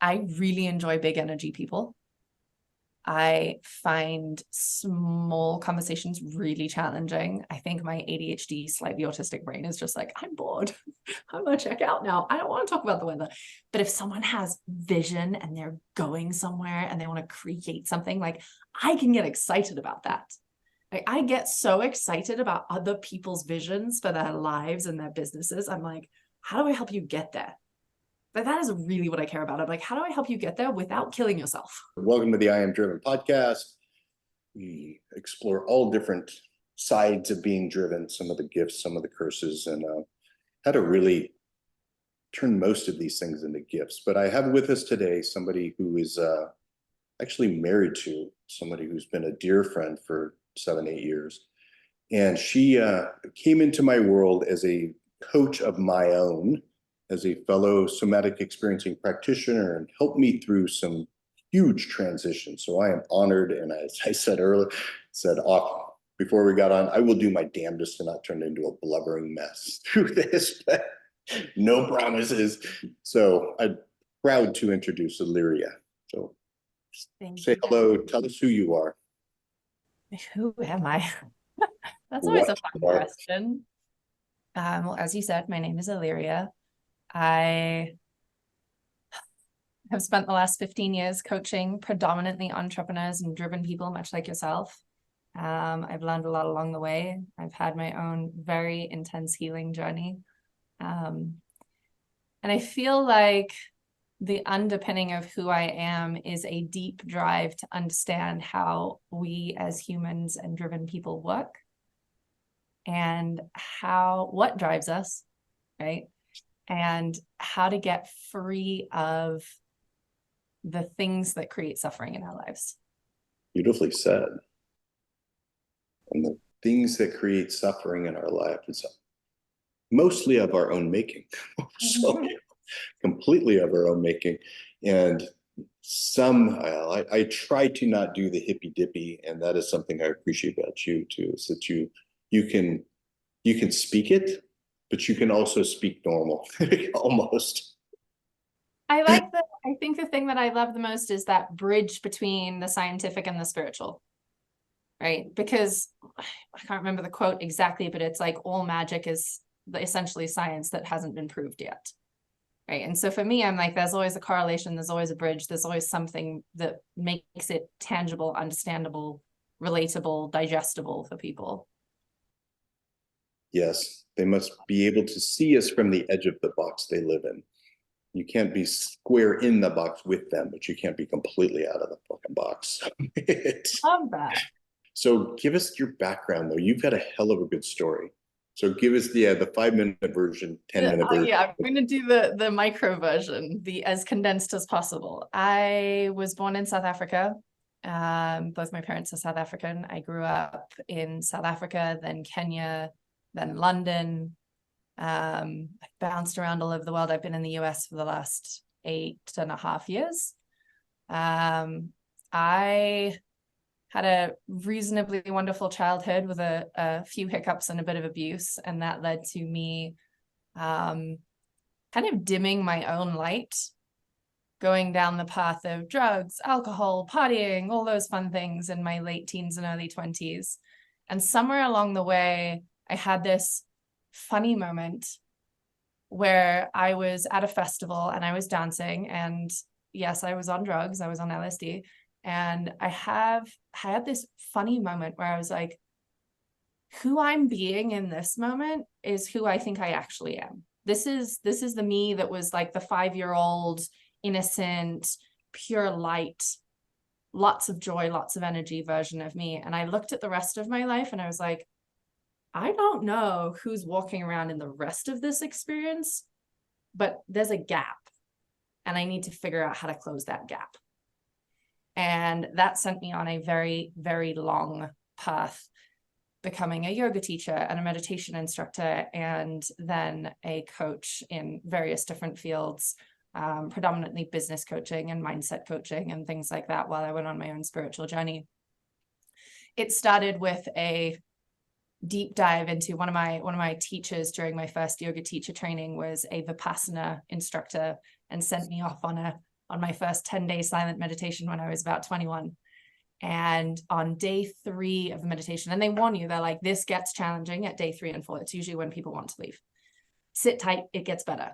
I really enjoy big energy people. I find small conversations really challenging. I think my ADHD, slightly autistic brain is just like, I'm bored. I'm going to check out now. I don't want to talk about the weather. But if someone has vision and they're going somewhere and they want to create something, like I can get excited about that. Like, I get so excited about other people's visions for their lives and their businesses. I'm like, how do I help you get there? But that is really what I care about. I'm like, how do I help you get there without killing yourself? Welcome to the I Am Driven podcast. We explore all different sides of being driven, some of the gifts, some of the curses, and how to really turn most of these things into gifts. But I have with us today somebody who is actually married to somebody who's been a dear friend for 7-8 years. And she came into my world as a coach of my own, as a fellow somatic experiencing practitioner, and helped me through some huge transitions. So I am honored. And as I said earlier, before we got on, I will do my damnedest to not turn it into a blubbering mess through this, but no promises. So I'm proud to introduce Alyeria. So say hello, tell us who you are. Who am I? That's always a fun question. Well, as you said, my name is Alyeria. I have spent the last 15 years coaching predominantly entrepreneurs and driven people, much like yourself. I've learned a lot along the way. I've had my own very intense healing journey. And I feel like the underpinning of who I am is a deep drive to understand how we as humans and driven people work and what drives us, right? And how to get free of the things that create suffering in our lives. Beautifully said. And the things that create suffering in our life is mostly of our own making. So completely of our own making. And I try to not do the hippy dippy, and that is something I appreciate about you too, is that you can speak it, but you can also speak normal, almost. I think the thing that I love the most is that bridge between the scientific and the spiritual, right? Because I can't remember the quote exactly, but it's like all magic is essentially science that hasn't been proved yet, right? And so for me, I'm like, there's always a correlation, there's always a bridge, there's always something that makes it tangible, understandable, relatable, digestible for people. Yes, they must be able to see us from the edge of the box they live in. You can't be square in the box with them, but you can't be completely out of the fucking box. Love that. So give us your background, though. You've got a hell of a good story. So give us the 5-minute version, 10-minute version. Yeah, I'm going to do the micro version, the as condensed as possible. I was born in South Africa. Both my parents are South African. I grew up in South Africa, then Kenya, then London. I've bounced around all over the world. I've been in the US for the last 8.5 years. I had a reasonably wonderful childhood with a few hiccups and a bit of abuse, and that led to me kind of dimming my own light, going down the path of drugs, alcohol, partying, all those fun things in my late teens and early 20s. And somewhere along the way, I had this funny moment where I was at a festival and I was dancing, and yes, I was on drugs, I was on LSD, and I had this funny moment where I was like, who I'm being in this moment is who I think I actually am. This is the me that was like the 5-year-old, innocent, pure light, lots of joy, lots of energy version of me. And I looked at the rest of my life and I was like, I don't know who's walking around in the rest of this experience, but there's a gap and I need to figure out how to close that gap. And that sent me on a very, very long path, becoming a yoga teacher and a meditation instructor, and then a coach in various different fields, predominantly business coaching and mindset coaching and things like that, while I went on my own spiritual journey. It started with a deep dive into one of my teachers during my first yoga teacher training was a Vipassana instructor, and sent me off on a on my first 10-day silent meditation when I was about 21. And on day 3 of the meditation, and they warn you, they're like, this gets challenging at day 3 and 4. It's usually when people want to leave. Sit tight, it gets better.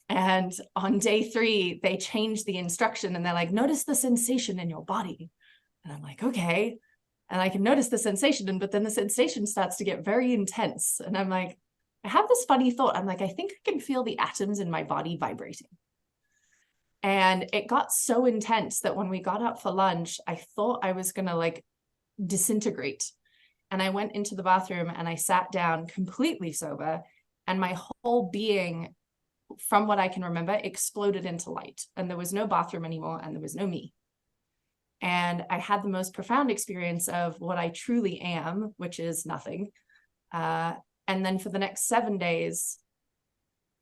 And on day 3, they changed the instruction and they're like, notice the sensation in your body. And I'm like, okay. And I can notice the sensation, but then the sensation starts to get very intense. And I'm like, I have this funny thought. I'm like, I think I can feel the atoms in my body vibrating. And it got so intense that when we got up for lunch, I thought I was going to like disintegrate. And I went into the bathroom and I sat down completely sober, and my whole being, from what I can remember, exploded into light. And there was no bathroom anymore, and there was no me. And I had the most profound experience of what I truly am, which is nothing. And then for the next 7 days,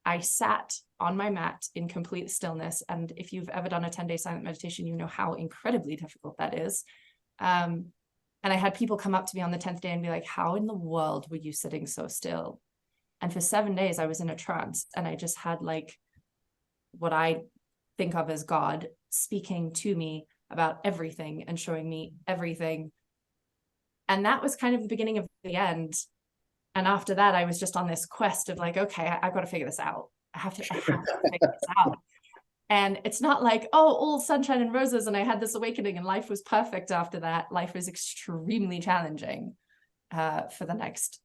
I sat on my mat in complete stillness. And if you've ever done a 10-day silent meditation, you know how incredibly difficult that is. And I had people come up to me on the 10th day and be like, how in the world were you sitting so still? And for 7 days, I was in a trance, and I just had like what I think of as God speaking to me about everything and showing me everything. And that was kind of the beginning of the end. And after that, I was just on this quest of like, okay, I've got to figure this out. I have to figure this out. And it's not like, oh, all sunshine and roses, and I had this awakening and life was perfect after that. Life was extremely challenging for the next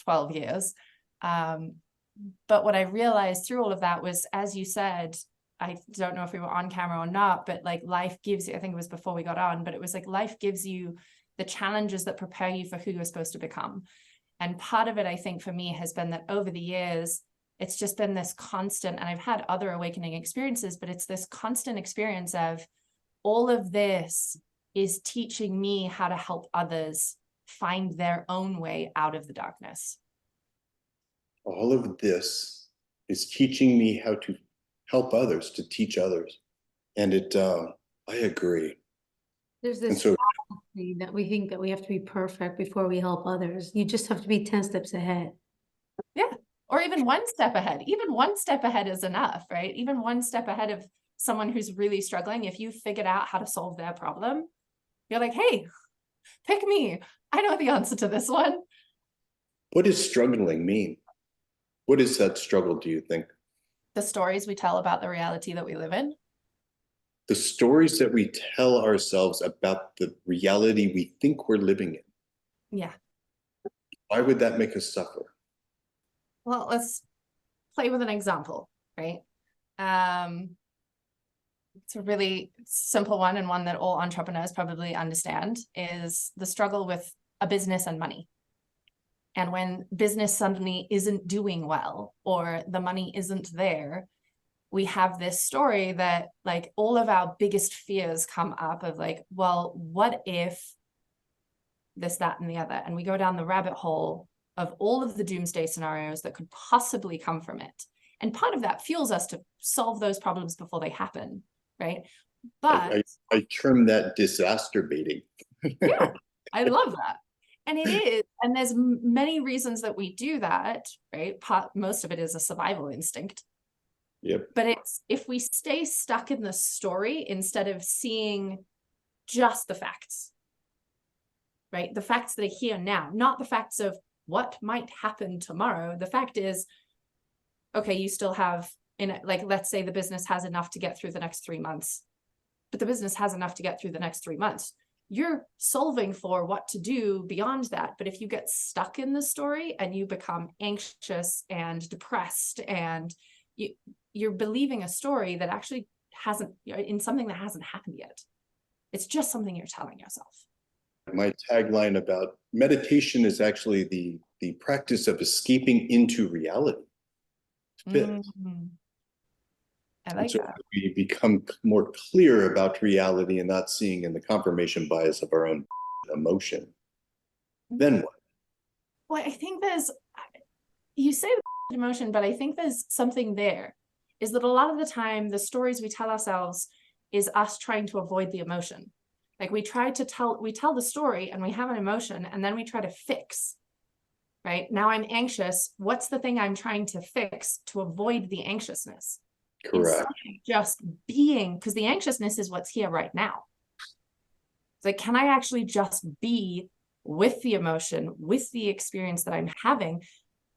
12 years. But what I realized through all of that was, as you said, I don't know if we were on camera or not, but like life gives you, I think it was before we got on, but it was like life gives you the challenges that prepare you for who you're supposed to become. And part of it, I think, for me has been that over the years, it's just been this constant, and I've had other awakening experiences, but it's this constant experience of all of this is teaching me how to help others find their own way out of the darkness. All of this is teaching me how to help others, to teach others. And I agree. There's this fallacy that we think that we have to be perfect before we help others. You just have to be 10 steps ahead. Yeah. Or even 1 step ahead. Even 1 step ahead is enough, right? Even 1 step ahead of someone who's really struggling. If you figured out how to solve their problem, you're like, hey, pick me. I know the answer to this one. What does struggling mean? What is that struggle, do you think? The stories we tell about the reality that we live in. The stories that we tell ourselves about the reality we think we're living in. Yeah. Why would that make us suffer? Well, let's play with an example, right? It's a really simple one, and one that all entrepreneurs probably understand, is the struggle with a business and money. And when business suddenly isn't doing well, or the money isn't there, we have this story that like all of our biggest fears come up of like, well, what if this, that, and the other? And we go down the rabbit hole of all of the doomsday scenarios that could possibly come from it. And part of that fuels us to solve those problems before they happen, right? But I term that disaster baiting. yeah, I love that. And it is, and there's many reasons that we do that, right? Most of it is a survival instinct. Yep. But it's, if we stay stuck in the story instead of seeing just the facts, right? The facts that are here now, not the facts of what might happen tomorrow. The fact is, okay, you still have, like, let's say the business has enough to get through the next 3 months, but the business has enough to get through the next 3 months. You're solving for what to do beyond that. But if you get stuck in the story and you become anxious and depressed, and you're believing a story that actually hasn't, in something that hasn't happened yet. It's just something you're telling yourself. My tagline about meditation is actually the practice of escaping into reality. Mm-hmm. I like that. We become more clear about reality and not seeing in the confirmation bias of our own emotion. Then what? Well, I think you say emotion, but I think there's something there, is that a lot of the time the stories we tell ourselves is us trying to avoid the emotion. Like we tell the story and we have an emotion, and then we try to fix, right? Now I'm anxious. What's the thing I'm trying to fix to avoid the anxiousness? Correct. Instead of just being, because the anxiousness is what's here right now. It's like, can I actually just be with the emotion, with the experience that I'm having?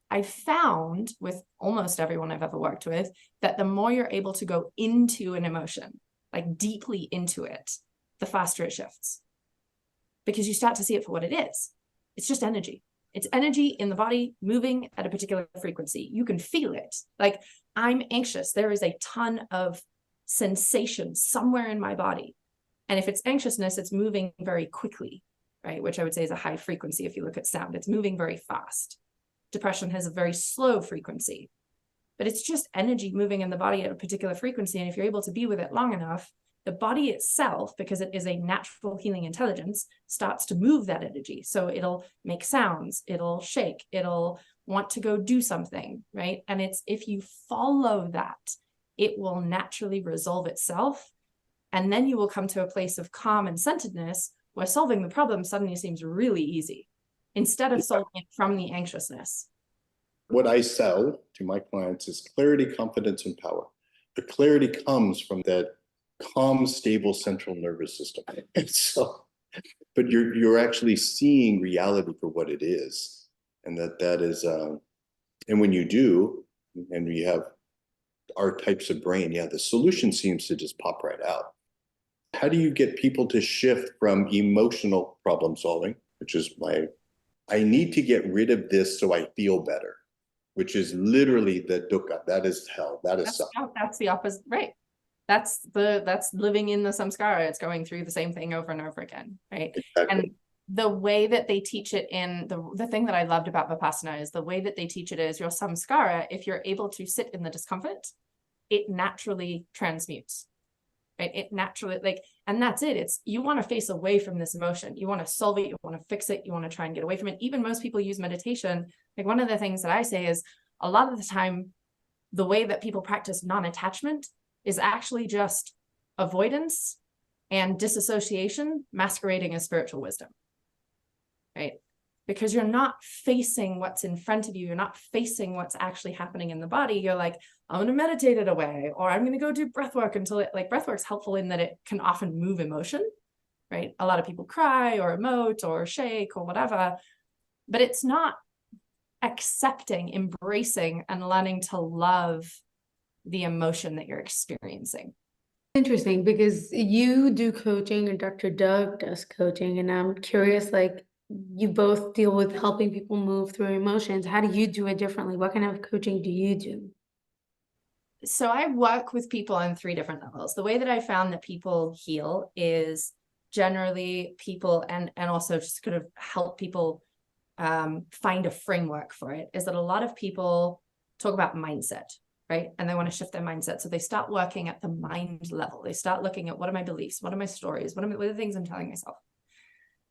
I found with almost everyone I've ever worked with that the more you're able to go into an emotion, like deeply into it, the faster it shifts. Because you start to see it for what it is. It's just energy. It's energy in the body moving at a particular frequency. You can feel it. Like, I'm anxious. There is a ton of sensation somewhere in my body. And if it's anxiousness, it's moving very quickly, right? Which I would say is a high frequency if you look at sound. It's moving very fast. Depression has a very slow frequency, but it's just energy moving in the body at a particular frequency. And if you're able to be with it long enough, the body itself, because it is a natural healing intelligence, starts to move that energy. So it'll make sounds, it'll shake, it'll want to go do something, right? And it's, if you follow that, it will naturally resolve itself. And then you will come to a place of calm and centeredness where solving the problem suddenly seems really easy, instead of solving it from the anxiousness. What I sell to my clients is clarity, confidence, and power. The clarity comes from that calm, stable central nervous system. And so, but you're actually seeing reality for what it is. And that is, and when you do, and we have our types of brain, yeah, the solution seems to just pop right out. How do you get people to shift from emotional problem solving, which is I need to get rid of this so I feel better, which is literally the dukkha. That is hell. That is suffering. That's the opposite, right? That's living in the samskara. It's going through the same thing over and over again, right? Exactly. And the way that they teach it in the thing that I loved about Vipassana is the way that they teach it is your samskara, if you're able to sit in the discomfort, it naturally transmutes. Right? It naturally, like, and that's it. It's, you want to face away from this emotion. You want to solve it. You want to fix it. You want to try and get away from it. Even most people use meditation. Like, one of the things that I say is a lot of the time, the way that people practice non-attachment is actually just avoidance and disassociation masquerading as spiritual wisdom, right? Because you're not facing what's in front of you. You're not facing what's actually happening in the body. You're like, I'm going to meditate it away, or I'm going to go do breath work until it, like, breath work's helpful in that it can often move emotion, right? A lot of people cry or emote or shake or whatever, but it's not accepting, embracing, and learning to love the emotion that you're experiencing. Interesting, because you do coaching and Dr. Doug does coaching, and I'm curious, like, you both deal with helping people move through emotions. How do you do it differently? What kind of coaching do you do? So I work with people on 3 different levels. The way that I found that people heal is generally people, and also just kind of help people find a framework for it, is that a lot of people talk about mindset, right? And they want to shift their mindset. So they start working at the mind level. They start looking at, what are my beliefs? What are my stories? What are the things I'm telling myself?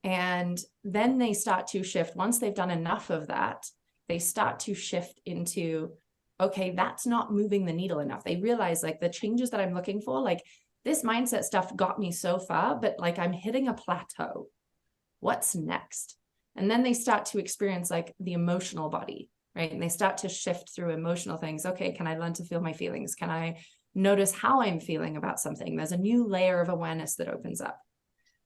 And then they start to shift. Once they've done enough of that, they start to shift into, okay, that's not moving the needle enough. They realize, like, the changes that I'm looking for, like, this mindset stuff got me so far, but like, I'm hitting a plateau. What's next? And then they start to experience, like, the emotional body, right? And they start to shift through emotional things. Okay, can I learn to feel my feelings? Can I notice how I'm feeling about something? There's a new layer of awareness that opens up.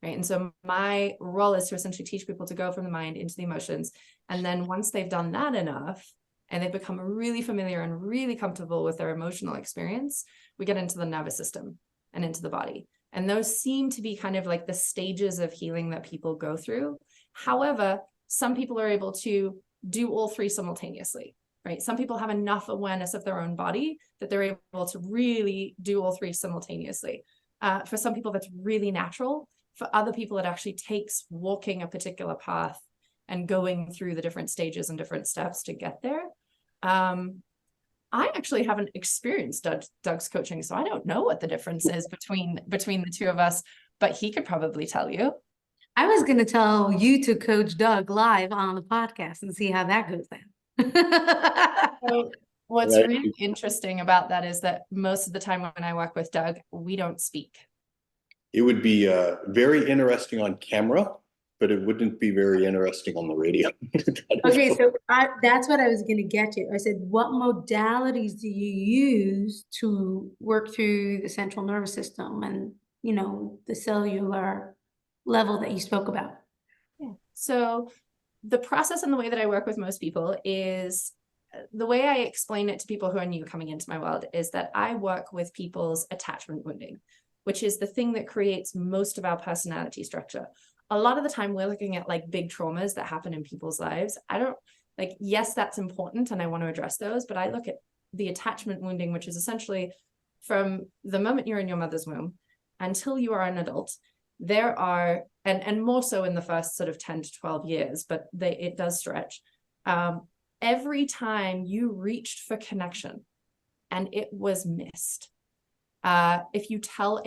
Right. And so my role is to essentially teach people to go from the mind into the emotions. And then once they've done that enough and they've become really familiar and really comfortable with their emotional experience, we get into the nervous system and into the body. And those seem to be kind of like the stages of healing that people go through. However, some people are able to do all 3 simultaneously, right? Some people have enough awareness of their own body that they're able to really do all 3 simultaneously. For some people, that's really natural. For other people, it actually takes walking a particular path and going through the different stages and different steps to get there. I actually haven't experienced Doug's coaching, so I don't know what the difference is between the 2 of us, but he could probably tell you. I was going to tell you to coach Doug live on the podcast and see how that goes down. So what's really interesting about that is that most of the time when I work with Doug, we don't speak. It would be very interesting on camera, but it wouldn't be very interesting on the radio. Okay, so that's what I was going to get to. I said, what modalities do you use to work through the central nervous system and, you know, the cellular level that you spoke about? Yeah. So the process and the way that I work with most people is the way I explain it to people who are new coming into my world is that I work with people's attachment wounding, which is the thing that creates most of our personality structure. A lot of the time we're looking at like big traumas that happen in people's lives. I don't like, yes, that's important and I want to address those, but I look at the attachment wounding, which is essentially from the moment you're in your mother's womb until you are an adult. There are, and more so in the first sort of 10 to 12 years, but it does stretch. Every time you reached for connection and it was missed, if you tell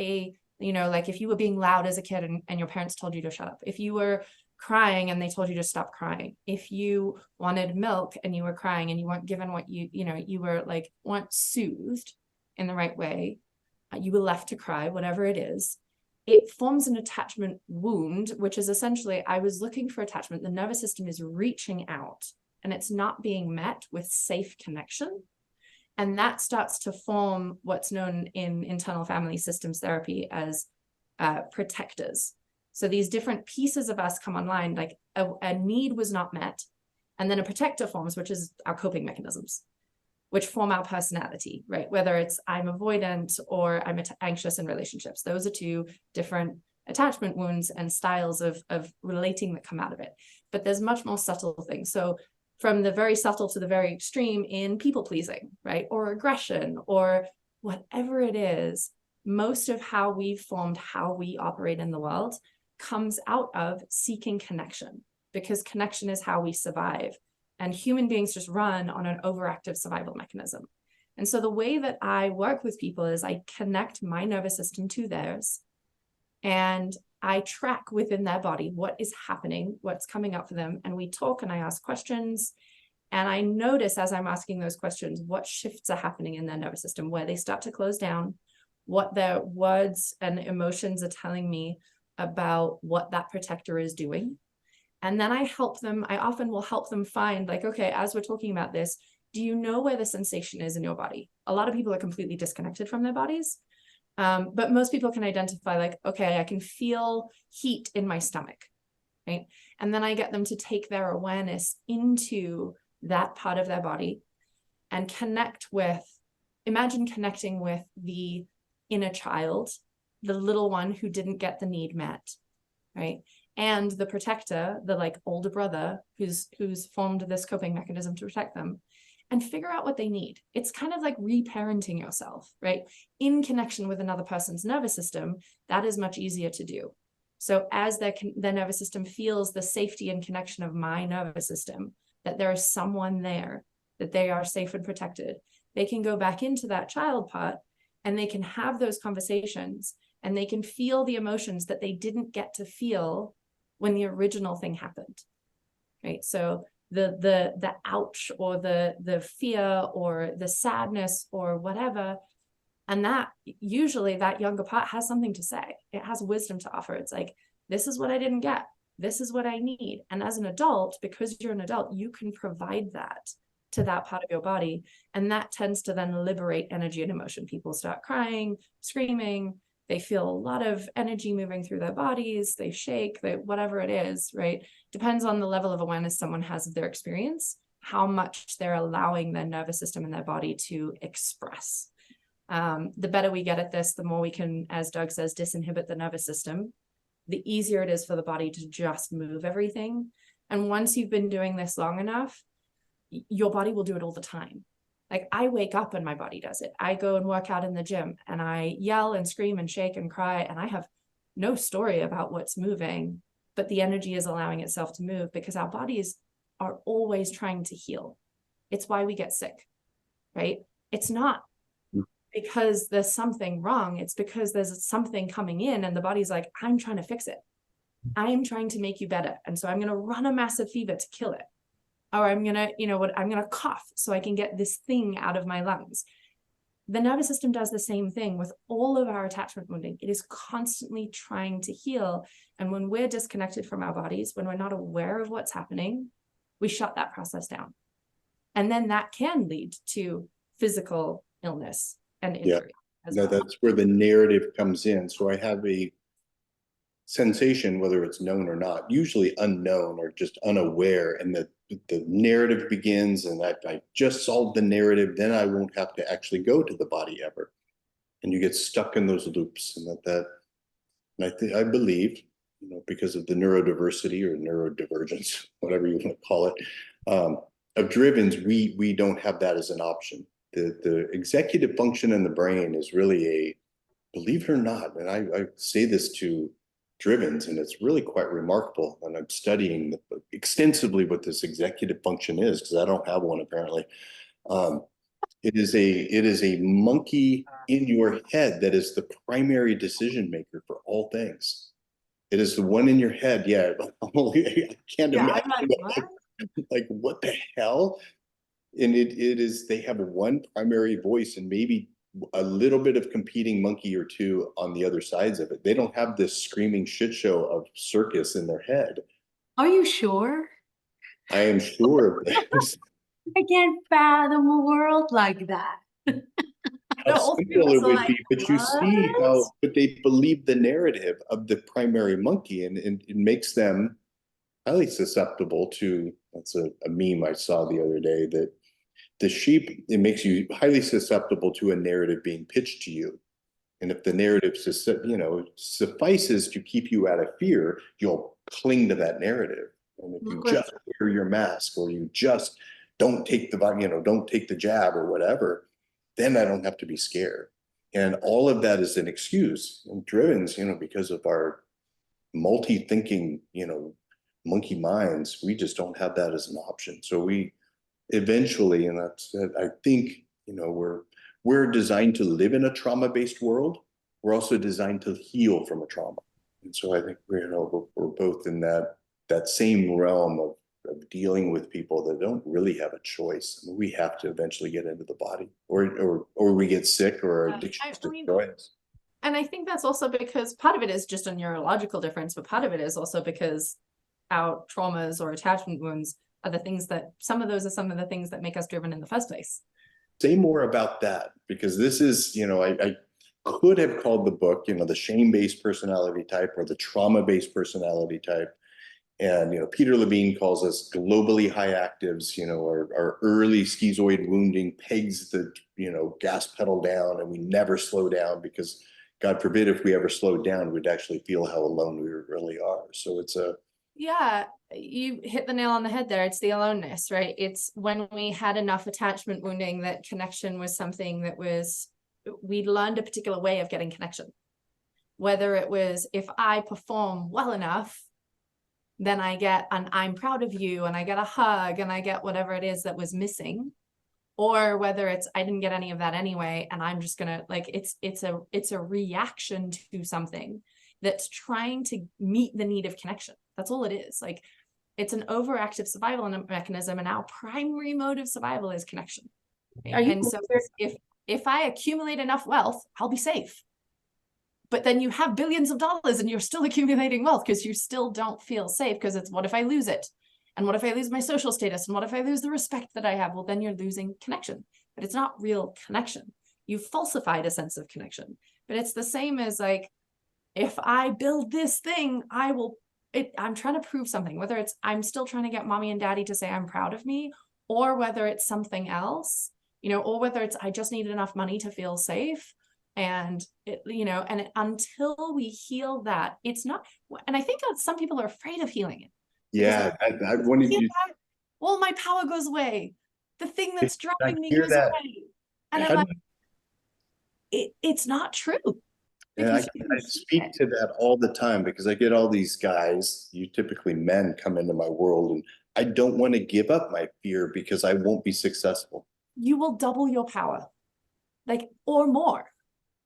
like if you were being loud as a kid and your parents told you to shut up, if you were crying and they told you to stop crying, if you wanted milk and you were crying and you weren't given what you were like, weren't soothed in the right way, you were left to cry, whatever it is, it forms an attachment wound, which is essentially, I was looking for attachment. The nervous system is reaching out and it's not being met with safe connection. And that starts to form what's known in internal family systems therapy as protectors. So these different pieces of us come online, like a need was not met, and then a protector forms, which is our coping mechanisms, which form our personality, right? Whether it's I'm avoidant or I'm anxious in relationships. Those are two different attachment wounds and styles of relating that come out of it. But there's much more subtle things. So from the very subtle to the very extreme in people pleasing, right? Or aggression or whatever it is, most of how we've formed how we operate in the world comes out of seeking connection, because connection is how we survive. And human beings just run on an overactive survival mechanism. And so the way that I work with people is I connect my nervous system to theirs, and I track within their body what is happening, what's coming up for them. And we talk and I ask questions. And I notice as I'm asking those questions, what shifts are happening in their nervous system, where they start to close down, what their words and emotions are telling me about what that protector is doing. And then I often will help them find, like, okay, as we're talking about this, do you know where the sensation is in your body? A lot of people are completely disconnected from their bodies. But most people can identify, like, okay, I can feel heat in my stomach, right? And then I get them to take their awareness into that part of their body and imagine connecting with the inner child, the little one who didn't get the need met, right? And the protector, the like older brother who's formed this coping mechanism to protect them, and figure out what they need. It's kind of like reparenting yourself, right? In connection with another person's nervous system, that is much easier to do. So as their nervous system feels the safety and connection of my nervous system, that there is someone there, that they are safe and protected, they can go back into that child part and they can have those conversations and they can feel the emotions that they didn't get to feel when the original thing happened, right? So the ouch or the fear or the sadness or whatever, and that usually that younger part has something to say. It has wisdom to offer. It's like, this is what I didn't get, this is what I need. And as an adult, because you're an adult, you can provide that to that part of your body, and that tends to then liberate energy and emotion. People start crying, screaming, they feel a lot of energy moving through their bodies, they shake, whatever it is, right? Depends on the level of awareness someone has of their experience, how much they're allowing their nervous system and their body to express. The better we get at this, the more we can, as Doug says, disinhibit the nervous system, the easier it is for the body to just move everything. And once you've been doing this long enough, your body will do it all the time. Like, I wake up and my body does it. I go and work out in the gym and I yell and scream and shake and cry, and I have no story about what's moving, but the energy is allowing itself to move because our bodies are always trying to heal. It's why we get sick, right? It's not because there's something wrong. It's because there's something coming in and the body's like, I'm trying to fix it. I am trying to make you better. And so I'm going to run a massive fever to kill it. Or I'm going to, I'm going to cough so I can get this thing out of my lungs. the nervous system does the same thing with all of our attachment wounding. It is constantly trying to heal. And when we're disconnected from our bodies, when we're not aware of what's happening, we shut that process down. And then that can lead to physical illness and injury as No, well. that's where the narrative comes in. So I have a sensation, whether it's known or not, usually unknown or just unaware, and the narrative begins, and I just solved the narrative, then I won't have to actually go to the body ever. And you get stuck in those loops, and I believe, because of the neurodiversity or neurodivergence, whatever you want to call it, of drivens, we don't have that as an option. The executive function in the brain is really believe it or not, and I say this to drivens, and it's really quite remarkable. And I'm studying extensively what this executive function is, because I don't have one apparently. It is a monkey in your head that is the primary decision maker for all things. It is the one in your head. Yeah, I can't imagine. Like, what the hell? And it is, they have one primary voice and maybe a little bit of competing monkey or two on the other sides of it. They don't have this screaming shit show of circus in their head. Are you sure? I am sure of this. I can't fathom a world like that. How simple it would be, but you see how, but they believe the narrative of the primary monkey, and it makes them highly susceptible to, that's a meme I saw the other day, that the sheep, it makes you highly susceptible to a narrative being pitched to you. And if the narrative suffices to keep you out of fear, you'll cling to that narrative. And if you just wear your mask, or you just don't take don't take the jab or whatever, then I don't have to be scared. And all of that is an excuse. And drivens, because of our multi-thinking, monkey minds, we just don't have that as an option. So we eventually, and I think, we're designed to live in a trauma-based world. We're also designed to heal from a trauma. And so I think we're both in that same realm of dealing with people that don't really have a choice. I mean, we have to eventually get into the body, or we get sick, or our addictions destroy us. And I think that's also because part of it is just a neurological difference, but part of it is also because our traumas or attachment wounds are the things that, some of the things that make us driven in the first place. Say more about that, because this is, I could have called the book, the shame-based personality type or the trauma-based personality type. And, Peter Levine calls us globally high actives, our early schizoid wounding pegs the, gas pedal down, and we never slow down, because God forbid if we ever slowed down, we'd actually feel how alone we really are. So it's yeah, you hit the nail on the head there. It's the aloneness, right? It's when we had enough attachment wounding that connection was something that we learned a particular way of getting connection. Whether it was, if I perform well enough, then I get an I'm proud of you, and I get a hug, and I get whatever it is that was missing. Or whether it's, I didn't get any of that anyway, and I'm just gonna, it's a reaction to something that's trying to meet the need of connection. That's all it is. Like, it's an overactive survival mechanism, and our primary mode of survival is connection. And so if I accumulate enough wealth, I'll be safe. But then you have billions of dollars and you're still accumulating wealth because you still don't feel safe, because it's, what if I lose it? And what if I lose my social status? And what if I lose the respect that I have? Well, then you're losing connection. But it's not real connection. You've falsified a sense of connection. But it's the same as, like, if I build this thing, I'm trying to prove something, whether it's I'm still trying to get mommy and daddy to say I'm proud of me, or whether it's something else, or whether it's I just need enough money to feel safe. And until we heal that, it's not, and I think that some people are afraid of healing it. Yeah, I wanted you. Well, my power goes away. The thing that's driving me goes away. And I'm like, it's not true. And I speak to that all the time, because I get all these guys, typically men, come into my world, and I don't want to give up my fear because I won't be successful. You will double your power, or more.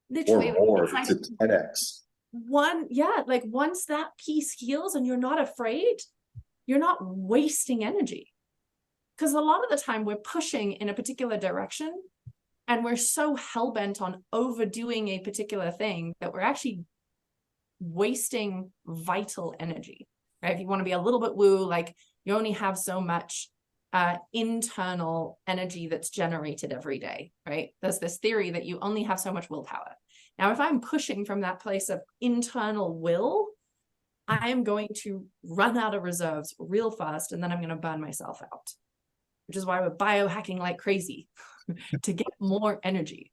Literally, or more, it's a 10x. Once that piece heals and you're not afraid, you're not wasting energy. Because a lot of the time we're pushing in a particular direction And we're so hell-bent on overdoing a particular thing that we're actually wasting vital energy, right? If you want to be a little bit woo, like you only have so much internal energy that's generated every day, right? There's this theory that you only have so much willpower. Now, if I'm pushing from that place of internal will, I am going to run out of reserves real fast, and then I'm going to burn myself out, which is why we're biohacking like crazy to get more energy,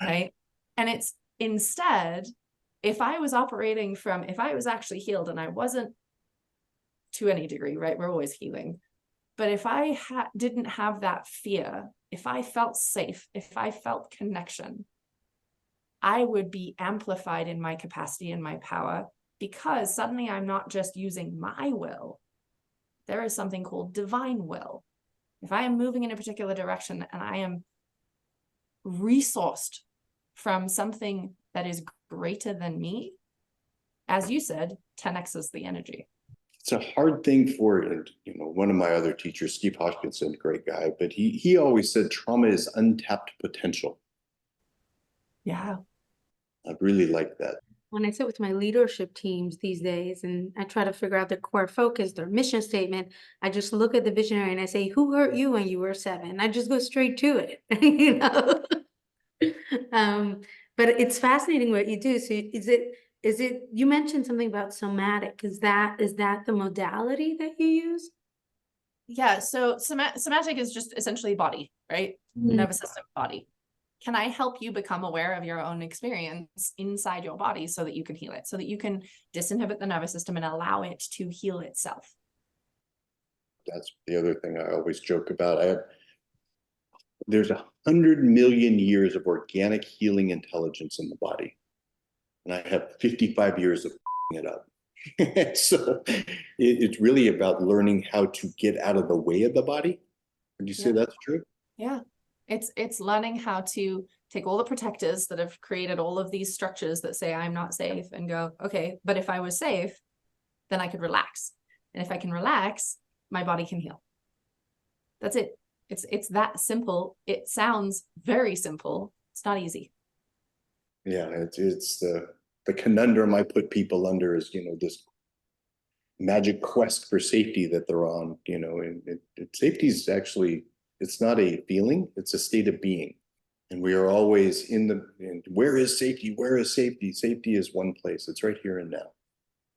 right? And it's instead, if I was operating from, if I was actually healed, and I wasn't to any degree, right? We're always healing. But if I didn't have that fear, if I felt safe, if I felt connection, I would be amplified in my capacity and my power, because suddenly I'm not just using my will. There is something called divine will. If I am moving in a particular direction and I am resourced from something that is greater than me, as you said, 10x is the energy. It's a hard thing for, you know, one of my other teachers, Steve Hodgkinson, great guy, but he always said trauma is untapped potential. Yeah. I really like that. When I sit with my leadership teams these days and I try to figure out their core focus, their mission statement, I just look at the visionary and I say, who hurt you when you were 7? I just go straight to it, you know? But it's fascinating what you do. So is it, you mentioned something about somatic. Is that the modality that you use? Yeah. So somatic is just essentially body, right? Nervous system, body. Can I help you become aware of your own experience inside your body so that you can heal it, so that you can disinhibit the nervous system and allow it to heal itself? That's the other thing I always joke about. There's 100 million years of organic healing intelligence in the body, and I have 55 years of it up. So it's really about learning how to get out of the way of the body. Would you say that's true? Yeah. It's learning how to take all the protectors that have created all of these structures that say I'm not safe, and go, okay, but if I was safe, then I could relax. And if I can relax, my body can heal. That's it. It's that simple. It sounds very simple. It's not easy. Yeah, it's the conundrum I put people under is, you know, this magic quest for safety that they're on, you know, and safety is actually, it's not a feeling, it's a state of being. And we are always where is safety? Where is safety? Safety is one place. It's right here and now.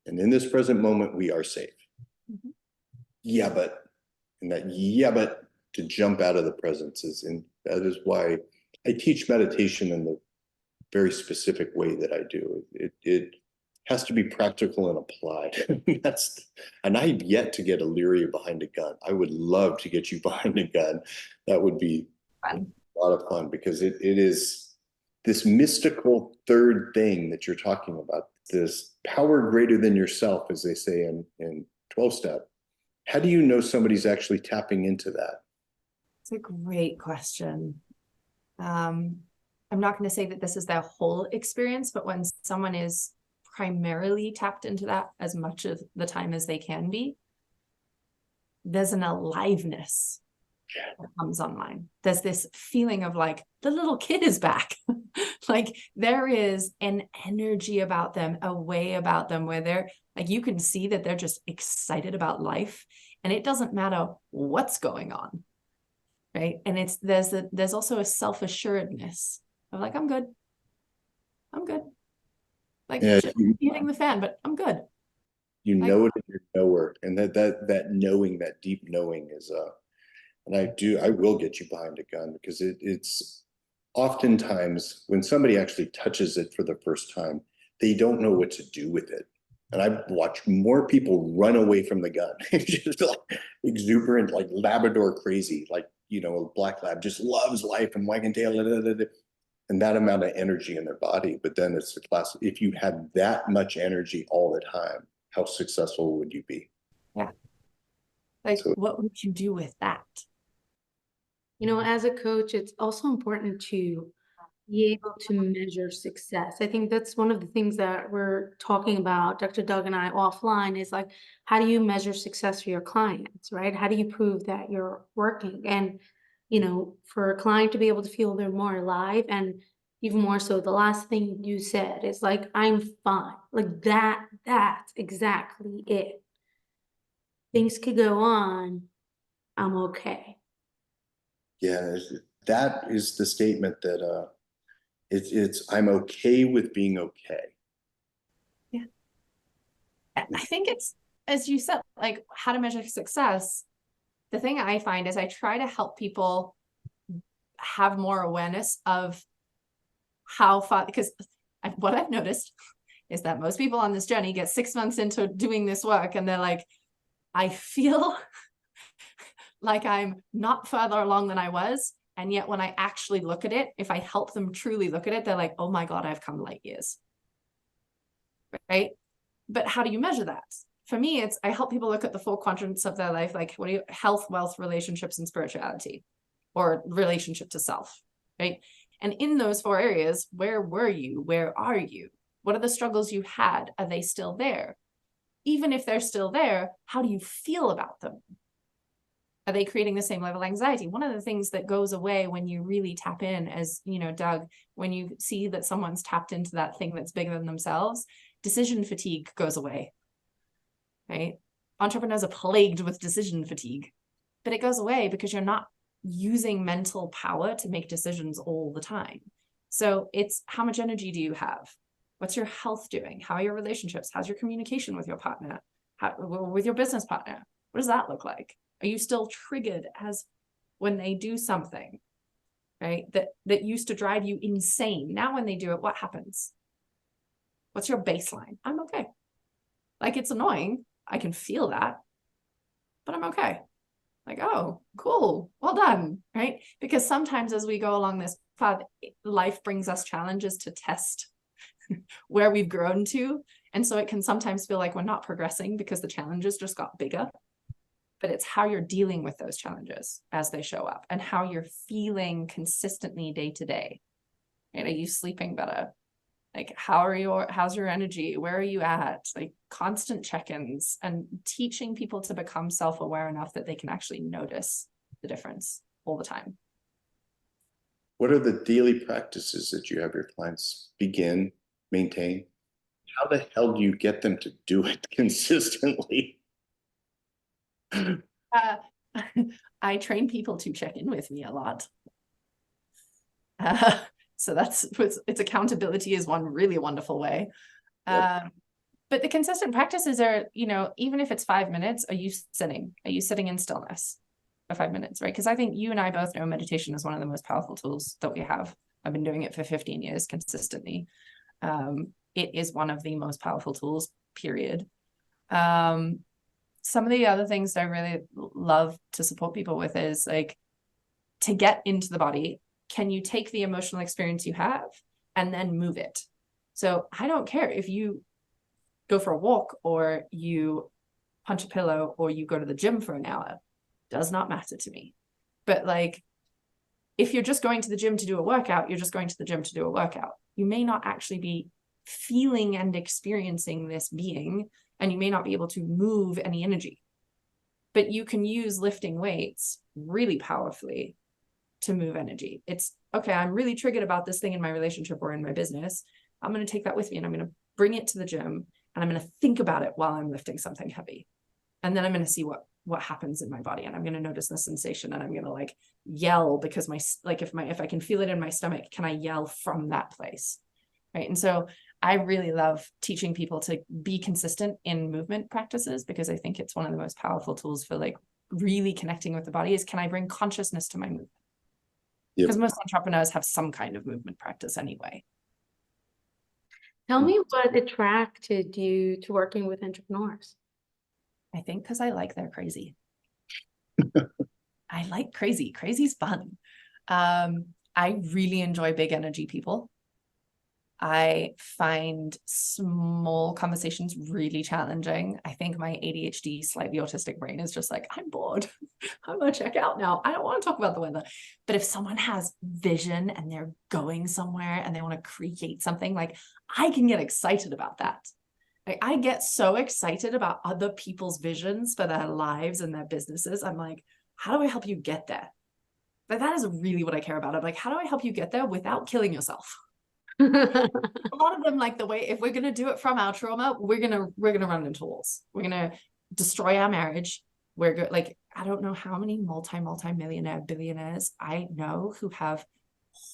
And in this present moment, we are safe. Mm-hmm. Yeah, but, and that yeah, but to jump out of the presence and that is why I teach meditation in the very specific way that I do. It has to be practical and applied. And I've yet to get Alyeria behind a gun. I would love to get you behind a gun. That would be Fun. a lot of fun, because it is this mystical third thing that you're talking about, this power greater than yourself, as they say in 12-step. How do you know somebody's actually tapping into that? It's a great question. I'm not going to say that this is their whole experience, but when someone is primarily tapped into that as much of the time as they can be, there's an aliveness that comes online. There's this feeling of like the little kid is back. Like there is an energy about them, a way about them where they're like, you can see that they're just excited about life, and it doesn't matter what's going on. Right. And there's also a self-assuredness of like, I'm good. Like hitting the fan, but I'm good. You know it in your knower, and that knowing, that deep knowing is and I will get you behind a gun, because it's oftentimes when somebody actually touches it for the first time, they don't know what to do with it. And I've watched more people run away from the gun. Just like exuberant, like Labrador crazy, like, you know, a black lab just loves life and wagging tail, and that amount of energy in their body. But then it's the class, if you had that much energy all the time, how successful would you be? Yeah. Like, so, what would you do with that? You know, as a coach, it's also important to be able to measure success. I think that's one of the things that we're talking about, Dr. Doug and I, offline, is like, how do you measure success for your clients, right? How do you prove that you're working? And you know, for a client to be able to feel they're more alive, and even more so, the last thing you said is like, I'm fine. Like that's exactly it. Things could go on. I'm okay. Yeah, that is the statement that it's I'm okay with being okay. Yeah. I think it's, as you said, like how to measure success. The thing I find is I try to help people have more awareness of how far, because what I've noticed is that most people on this journey get 6 months into doing this work and they're like, I feel like I'm not further along than I was. And yet when I actually look at it, if I help them truly look at it, they're like, oh my God, I've come light years. Right? But how do you measure that? For me, it's, I help people look at the 4 quadrants of their life, like what do you, health, wealth, relationships, and spirituality, or relationship to self, right? And in those 4 areas, where were you? Where are you? What are the struggles you had? Are they still there? Even if they're still there, how do you feel about them? Are they creating the same level of anxiety? One of the things that goes away when you really tap in, as you know, Doug, when you see that someone's tapped into that thing that's bigger than themselves, decision fatigue goes away, right? Entrepreneurs are plagued with decision fatigue, but it goes away because you're not using mental power to make decisions all the time. So it's, how much energy do you have? What's your health doing? How are your relationships? How's your communication with your partner? With your business partner? What does that look like? Are you still triggered as when they do something, right, that used to drive you insane? Now when they do it, what happens? What's your baseline? I'm okay. Like, it's annoying. I can feel that, but I'm okay. Like, oh, cool, well done, right? Because sometimes as we go along this path, life brings us challenges to test where we've grown to. And so it can sometimes feel like we're not progressing because the challenges just got bigger. But it's how you're dealing with those challenges as they show up and how you're feeling consistently day to day. Right? Are you sleeping better? Like, how's your energy? Where are you at? Like, constant check-ins, and teaching people to become self-aware enough that they can actually notice the difference all the time. What are the daily practices that you have your clients begin, maintain? How the hell do you get them to do it consistently? I train people to check in with me a lot. So it's accountability is one really wonderful way. Yep. But the consistent practices are, you know, even if it's 5 minutes, are you sitting in stillness for 5 minutes, right? Because I think you and I both know meditation is one of the most powerful tools that we have. I've been doing it for 15 years consistently. It is one of the most powerful tools, period. Some of the other things that I really love to support people with is like, to get into the body, can you take the emotional experience you have and then move it? So I don't care if you go for a walk or you punch a pillow or you go to the gym for an hour, does not matter to me. But like, if you're just going to the gym to do a workout, you're just going to the gym to do a workout. You may not actually be feeling and experiencing this being, and you may not be able to move any energy, but you can use lifting weights really powerfully to move energy. It's okay, I'm really triggered about this thing in my relationship or in my business. I'm going to take that with me and I'm going to bring it to the gym and I'm going to think about it while I'm lifting something heavy. And then I'm going to see what happens in my body, and I'm going to notice the sensation, and I'm going to like yell because if I can feel it in my stomach, can I yell from that place? Right. And so I really love teaching people to be consistent in movement practices, because I think it's one of the most powerful tools for like really connecting with the body is, can I bring consciousness to my movement? Because most entrepreneurs have some kind of movement practice anyway. Tell me what attracted you to working with entrepreneurs. I think because I like they're crazy. I like crazy. Crazy's fun. I really enjoy big energy people. I find small conversations really challenging. I think my ADHD, slightly autistic brain is just like, I'm bored. I'm gonna check out now. I don't want to talk about the weather. But if someone has vision and they're going somewhere and they want to create something, like, I can get excited about that. Like, I get so excited about other people's visions for their lives and their businesses. I'm like, how do I help you get there? But that is really what I care about. I'm like, how do I help you get there without killing yourself? A lot of them, like the way, if we're going to do it from our trauma, we're going to run into walls. We're going to destroy our marriage. We're good. Like, I don't know how many multi-millionaire billionaires I know who have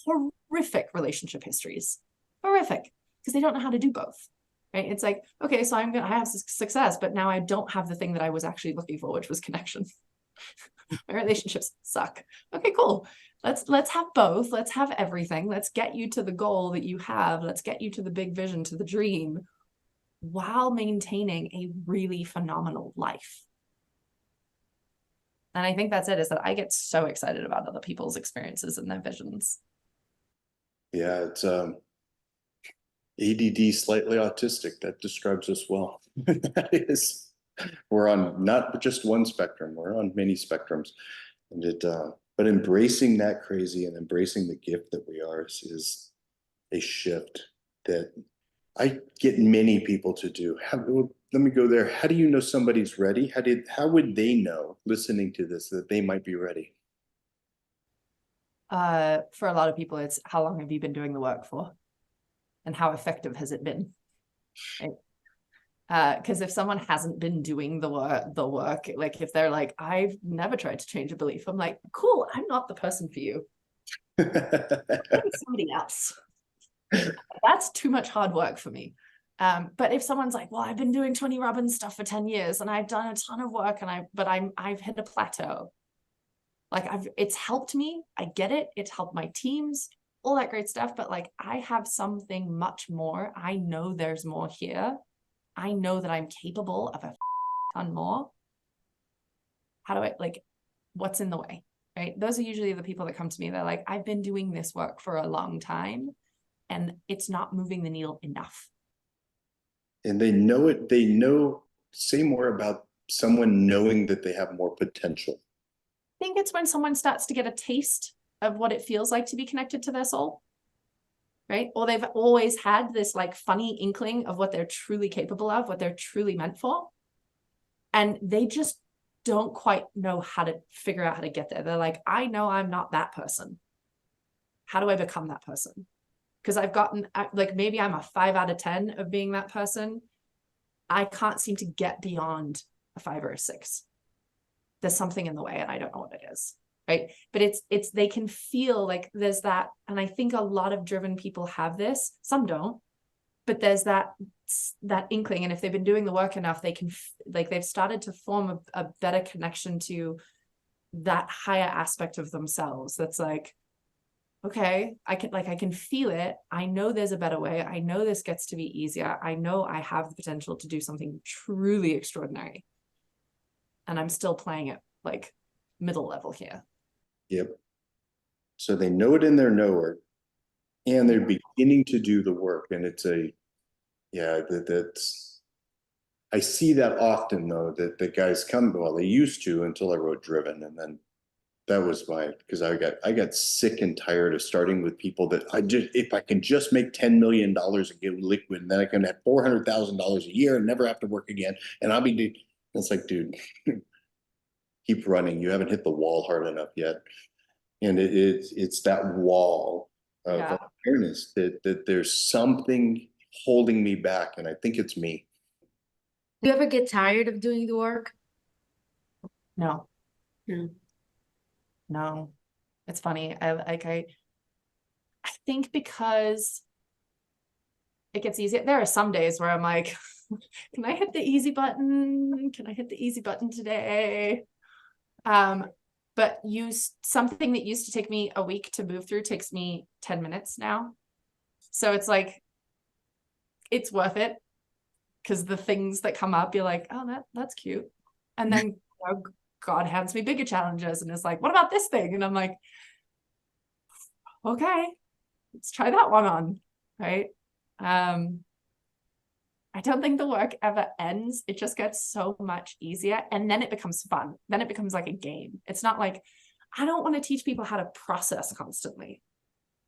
horrific relationship histories, horrific, because they don't know how to do both. Right? It's like, okay, so I have success, but now I don't have the thing that I was actually looking for, which was connection. My relationships suck. Okay, cool. Let's have both. Let's have everything. Let's get you to the goal that you have. Let's get you to the big vision, to the dream, while maintaining a really phenomenal life. And I think that's it, is that I get so excited about other people's experiences and their visions. Yeah, it's ADD, slightly autistic. That describes us well. That is, we're on not just one spectrum, we're on many spectrums. And but embracing that crazy and embracing the gift that we are is a shift that I get many people to do. Let me go there. How do you know somebody's ready? How would they know, listening to this, that they might be ready? For a lot of people, it's how long have you been doing the work for? And how effective has it been? Right? Because if someone hasn't been doing the work, like if they're like, I've never tried to change a belief, I'm like, cool, I'm not the person for you. Maybe somebody else. That's too much hard work for me. But if someone's like, well, I've been doing Tony Robbins stuff for 10 years and I've done a ton of work and I've hit a plateau. Like it's helped me. I get it. It's helped my teams, all that great stuff. But like, I have something much more. I know there's more here. I know that I'm capable of a ton more. How do I, like, what's in the way, right? Those are usually the people that come to me. They're like, I've been doing this work for a long time and it's not moving the needle enough. And they know it. They know, say more about someone knowing that they have more potential. I think it's when someone starts to get a taste of what it feels like to be connected to their soul. Right? Or they've always had this like funny inkling of what they're truly capable of, what they're truly meant for. And they just don't quite know how to figure out how to get there. They're like, I know I'm not that person. How do I become that person? Because I've gotten, like, maybe I'm a 5 out of 10 of being that person. I can't seem to get beyond a 5 or a 6. There's something in the way and I don't know what it is. Right. But it's they can feel like there's that. And I think a lot of driven people have this, some don't, but there's that inkling. And if they've been doing the work enough, they can, like, they've started to form a better connection to that higher aspect of themselves. That's like, okay, I can feel it. I know there's a better way. I know this gets to be easier. I know I have the potential to do something truly extraordinary. And I'm still playing it like middle level here. Yep. So they know it in their knower and they're beginning to do the work. And it's that's, I see that often though, that the guys come, well, they used to until I wrote Driven. And then that was because I got sick and tired of starting with people that if I can just make $10 million and get liquid, and then I can have $400,000 a year and never have to work again. And I'll be, it's like, dude, keep running. You haven't hit the wall hard enough yet. And it's that wall of awareness that there's something holding me back. And I think it's me. Do you ever get tired of doing the work? No. No. No. It's funny. I think because it gets easier. There are some days where I'm like, can I hit the easy button? Can I hit the easy button today? But something that used to take me a week to move through takes me 10 minutes now. So it's like, it's worth it. Because the things that come up, you're like, oh, that's cute. And then God hands me bigger challenges and it's like, what about this thing? And I'm like, okay, let's try that one on, right? I don't think the work ever ends. It just gets so much easier. And then it becomes fun. Then it becomes like a game. It's not like, I don't want to teach people how to process constantly.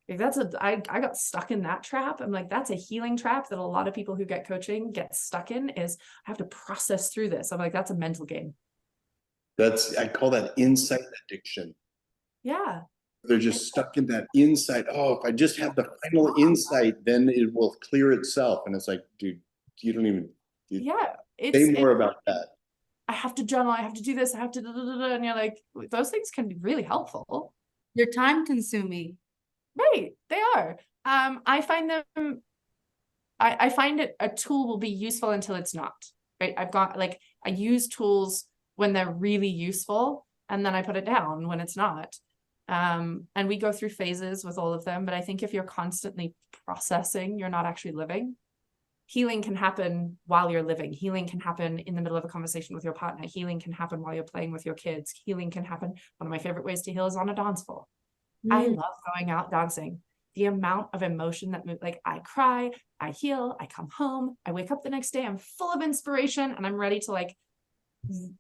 Like I got stuck in that trap. I'm like, that's a healing trap that a lot of people who get coaching get stuck in, is I have to process through this. I'm like, that's a mental game. I call that insight addiction. Yeah. They're just stuck in that insight. Oh, if I just have the final insight, then it will clear itself. And it's like, dude, you don't even Yeah, say more about that. I have to journal, I have to do this, I have to and you're like, those things can be really helpful. They're time consuming. Right, they are. I find them, I find it a tool will be useful until it's not. Right. I've got like, I use tools when they're really useful, and then I put it down when it's not. And we go through phases with all of them, but I think if you're constantly processing, you're not actually living. Healing can happen while you're living. Healing can happen in the middle of a conversation with your partner. Healing can happen while you're playing with your kids. Healing can happen. One of my favorite ways to heal is on a dance floor. I love going out dancing. The amount of emotion that like I cry, I heal, I come home, I wake up the next day, I'm full of inspiration, and I'm ready to like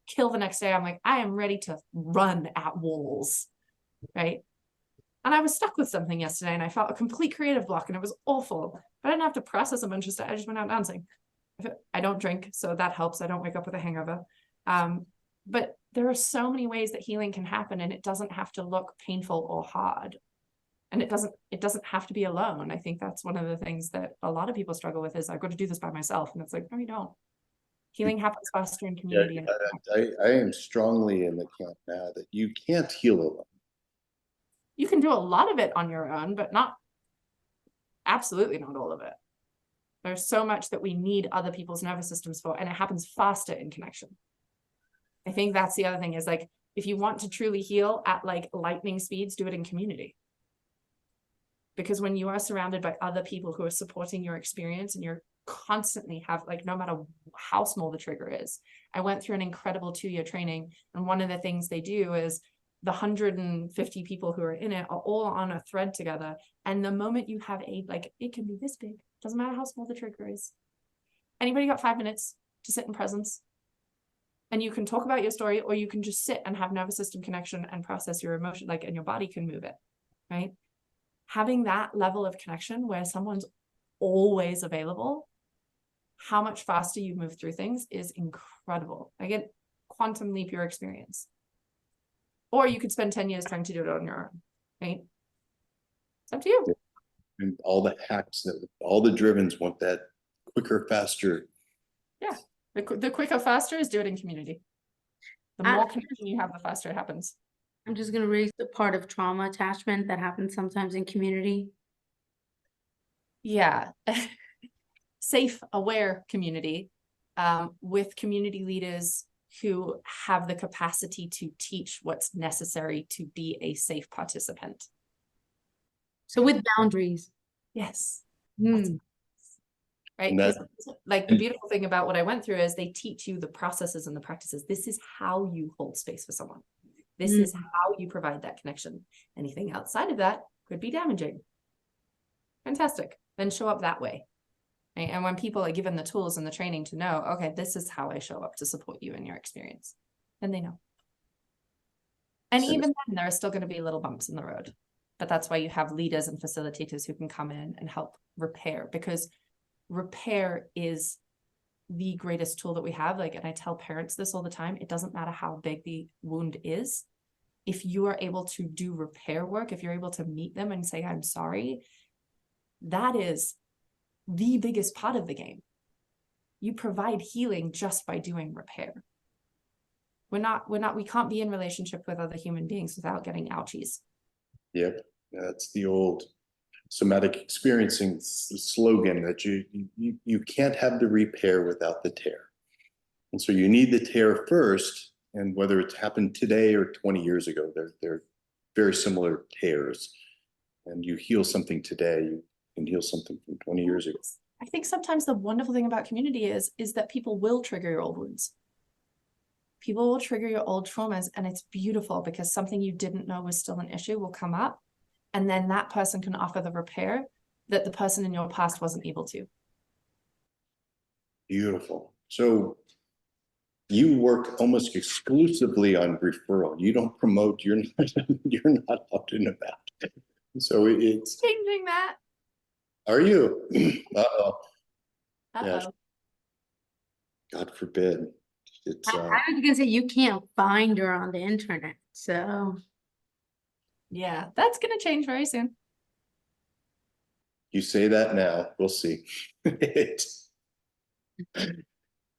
kill the next day. I'm like, I am ready to run at walls, right? And I was stuck with something yesterday, and I felt a complete creative block, and it was awful. But I didn't have to process a bunch of stuff. I just went out dancing. I don't drink, so that helps. I don't wake up with a hangover. But there are so many ways that healing can happen, and it doesn't have to look painful or hard. And it doesn't have to be alone. I think that's one of the things that a lot of people struggle with is I've got to do this by myself. And it's like, no, you don't. Healing happens faster in community. Yeah, I am strongly in the camp now that you can't heal alone. You can do a lot of it on your own, but absolutely not all of it. There's so much that we need other people's nervous systems for, and it happens faster in connection. I think that's the other thing is like, if you want to truly heal at like lightning speeds, do it in community. Because when you are surrounded by other people who are supporting your experience, and you're constantly have like, no matter how small the trigger is. I went through an incredible 2-year training, and one of the things they do is the 150 people who are in it are all on a thread together. And the moment you have like, it can be this big, doesn't matter how small the trigger is. Anybody got 5 minutes to sit in presence? And you can talk about your story, or you can just sit and have nervous system connection and process your emotion, like, and your body can move it, right? Having that level of connection where someone's always available, how much faster you move through things is incredible. Again, quantum leap your experience. Or you could spend 10 years trying to do it on your own, right? It's up to you. And all the hacks that all the drivens want that quicker, faster. Yeah. The quicker, faster is do it in community. The more connection you have, the faster it happens. I'm just going to raise the part of trauma attachment that happens sometimes in community. Yeah. Safe, aware community with community leaders who have the capacity to teach what's necessary to be a safe participant. So with boundaries. Yes. Mm. Right. Like the beautiful thing about what I went through is they teach you the processes and the practices. This is how you hold space for someone. This is how you provide that connection. Anything outside of that could be damaging. Fantastic. Then show up that way. Right? And when people are given the tools and the training to know, okay, this is how I show up to support you in your experience, then they know. And even then, there are still going to be little bumps in the road. But that's why you have leaders and facilitators who can come in and help repair, because repair is the greatest tool that we have. Like, and I tell parents this all the time, it doesn't matter how big the wound is. If you are able to do repair work, if you're able to meet them and say, I'm sorry, that is the biggest part of the game. You provide healing just by doing repair. We can't be in relationship with other human beings without getting ouchies. Yep. That's the old somatic experiencing slogan that you can't have the repair without the tear. And so you need the tear first, and whether it's happened today or 20 years ago, they're very similar tears. And you heal something today, you can heal something from 20 years ago. I think sometimes the wonderful thing about community is that people will trigger your old wounds. People will trigger your old traumas, and it's beautiful because something you didn't know was still an issue will come up. And then that person can offer the repair that the person in your past wasn't able to. Beautiful. So you work almost exclusively on referral. You don't promote, you're not out and about. So it's changing that. Are you? Uh-oh. Uh-oh. Yeah. God forbid. It's I was gonna say you can't find her on the internet, so Yeah, that's gonna change very soon. You say that now, we'll see. It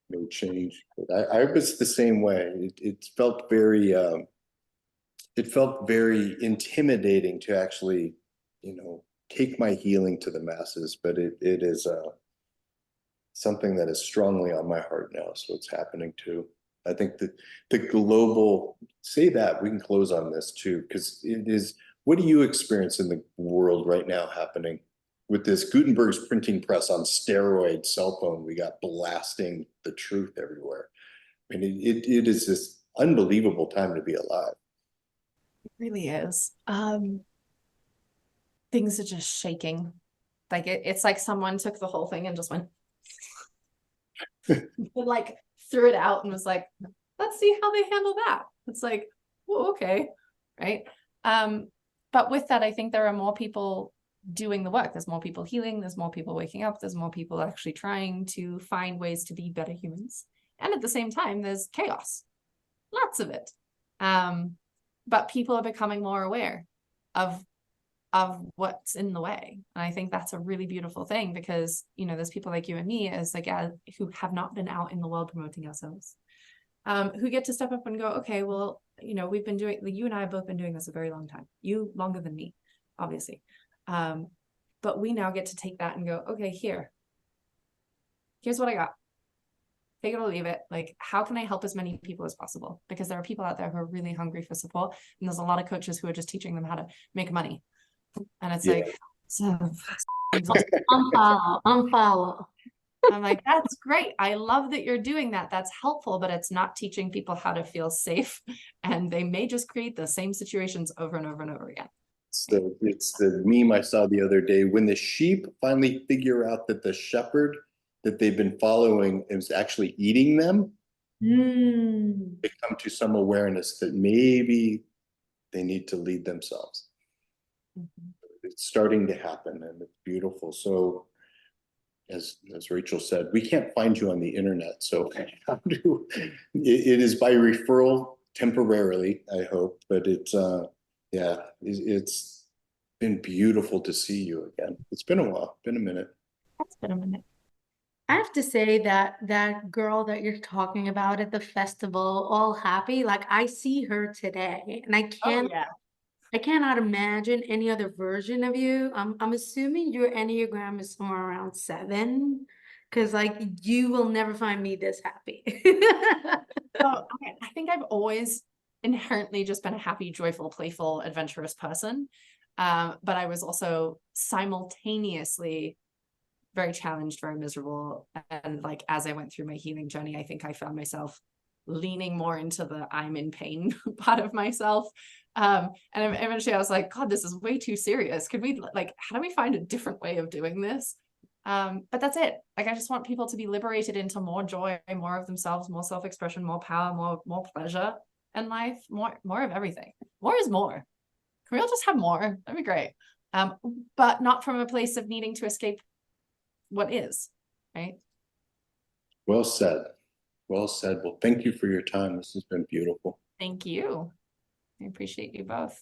may change. But I was the same way. It felt very intimidating to actually, take my healing to the masses, but it is something that is strongly on my heart now. So it's happening too. I think that the global, say that, we can close on this too, because it is, what do you experience in the world right now happening with this Gutenberg's printing press on steroid cell phone? We got blasting the truth everywhere. I mean, it is this unbelievable time to be alive. It really is. Things are just shaking. Like it's like someone took the whole thing and just went like threw it out and was like, let's see how they handle that. It's like, oh, okay, right? But with that, I think there are more people doing the work. There's more people healing. There's more people waking up. There's more people actually trying to find ways to be better humans. And at the same time, there's chaos, lots of it. But people are becoming more aware of what's in the way. And I think that's a really beautiful thing because, there's people like you and me as like who have not been out in the world promoting ourselves, who get to step up and go, okay, well, we've been doing, you and I have both been doing this a very long time. You longer than me, obviously. But we now get to take that and go, okay, here's what I got. Take it or leave it. Like, how can I help as many people as possible? Because there are people out there who are really hungry for support. And there's a lot of coaches who are just teaching them how to make money. And it's like, so unfollow. I'm like, that's great. I love that you're doing that. That's helpful, but it's not teaching people how to feel safe. And they may just create the same situations over and over and over again. It's the meme I saw the other day. When the sheep finally figure out that the shepherd that they've been following is actually eating them, they come to some awareness that maybe they need to lead themselves. It's starting to happen and it's beautiful. So as Rachel said, we can't find you on the internet. So it is by referral temporarily, I hope, but it's been beautiful to see you again. It's been a while, been a minute. It's been a minute. I have to say that girl that you're talking about at the festival, all happy, like I see her today and I cannot imagine any other version of you. I'm assuming your Enneagram is somewhere around 7, because like you will never find me this happy. So I think I've always inherently just been a happy, joyful, playful, adventurous person. But I was also simultaneously very challenged, very miserable. And like as I went through my healing journey, I think I found myself leaning more into the I'm in pain part of myself. And eventually I was like, God, this is way too serious. Could we how do we find a different way of doing this? But that's it. Like, I just want people to be liberated into more joy, more of themselves, more self-expression, more power, more pleasure in life, more of everything. More is more. Can we all just have more? That'd be great. But not from a place of needing to escape what is, right? Well said. Well said. Well, thank you for your time. This has been beautiful. Thank you. I appreciate you both.